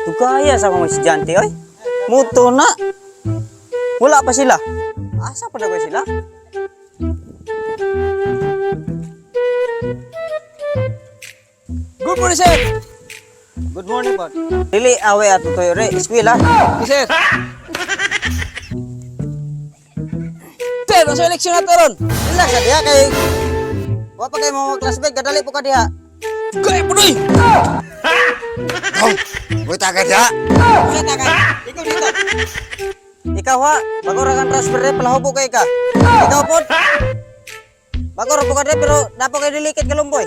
Tugaya sa mga estudyante, oy. Muto na. Wala pa sila. Asa pa na ba sila? Good morning, sir. Good morning po. Dili awe ato toy re eskwela. Okay, sir. Sir, nasa eleksyon na to ron. Relax sa diha kay wa pa kay mo classmate kadali po ka diha. Gaya po doy. Oh, buta ka dia. Usa ta kay. Ikaw dito. Ikaw ha, bago ra kan transfer re palahubo kay ka. Ikaw po. Bago ra po ka re pero napo kay delicate kalumboy.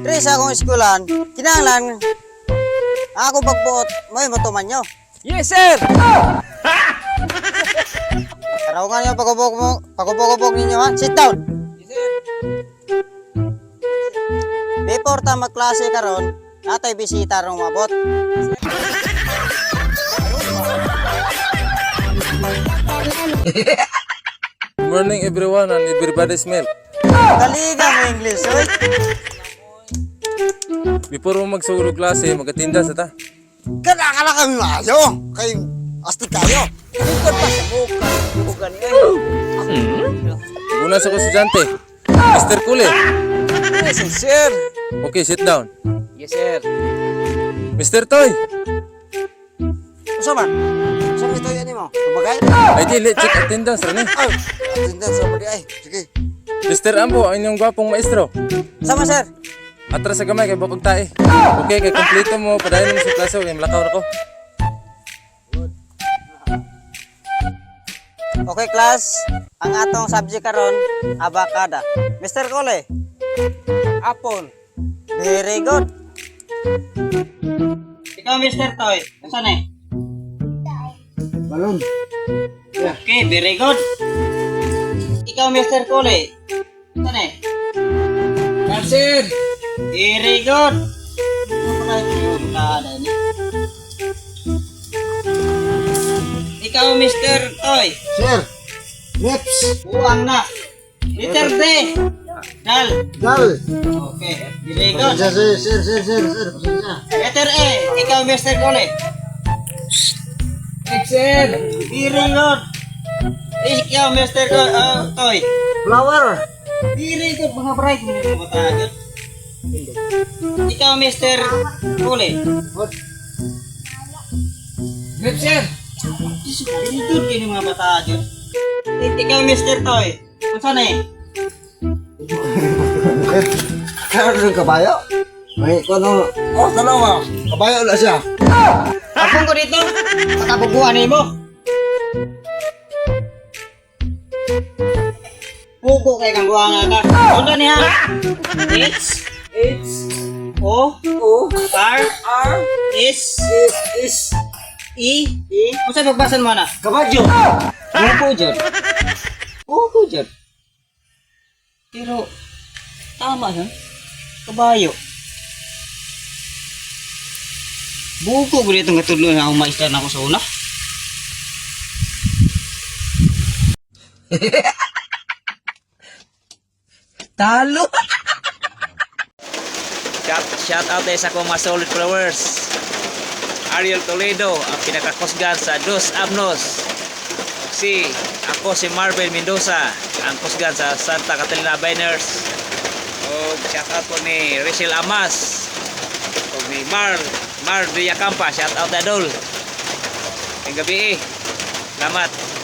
Dre sa akong eskwelahan, kinahanglan ako pagbuot, may matuman nyo. Yes, sir. Karawgan nyo pagubog ninyo ha. Sit down. Yes, sir. Before ta magklase karon, natay bisita rong mabot. Good morning everyone and everybody's milk. Kaliga mo English, oy. Before mo magsugod klase, magatinda sa ta. Kala kami maayo. Kay astig kayo. Ikot pa sa buka. Bukan nga. Una sa ko estudyante. Mr. Kule. Yes, sir. Okay, sit down. Yes, sir. Mr. Toy. Usa man? Usa man ito yan mo? Kumagay? Ay di, check attendance rin eh. Ay, atindan sa mali ay. Sige. Mr. Ambo, ang inyong gwapong maestro. Sama sir. Atras sa gamay kay bapag tae. Okay, kay kompleto mo, padayon mo sa klase, kay malakaw na ko. Okay class, ang atong subject karon abakada. Mr. Cole, Apple. very good. Ikaw Mr. Toy, saan eh? Balon. Okay, very good. Ikaw Mr. Cole, saan eh? Yes, sir. Very good. Ikaw Mr. Toy, Sir. Next. buwang na. Letter D. Dal. Dal. Okay, very good. Sir. Pasensya. Letter E, ikaw Mr. Cole. Yes, sir. Very good. Ikaw Mr. Toy. Flower. Very good, mga bright mo mga batagan. Ikaw Mr. Cole. Yes, sir. Very good kayo mga batagan. Ikaw Mr. Toy. Kung saan eh? Kaya rin kabayo? May kono. Oh, dalawa. Kabayo na siya. Akong ko dito. Patapuguan mo. Pugo kay kang buhanga ka. Ano niya? H O R S E Kung saan magbasan mo na? Kabayo. Pugo dyan. Pero, tama yan. Kabayo. Buko ko dito nga tuloy na akong maistan ako sa una. Talo. Shout out sa akong mga solid followers. Ariel Toledo, ang pinakakusgan sa Dos Abnos. Ako si Marvel Mendoza, ang kusgan sa Santa Catalina Biners. O shout out po ni Rachel Amas. O ni Mar Villacampa, shout out na dol. Ang gabi Salamat.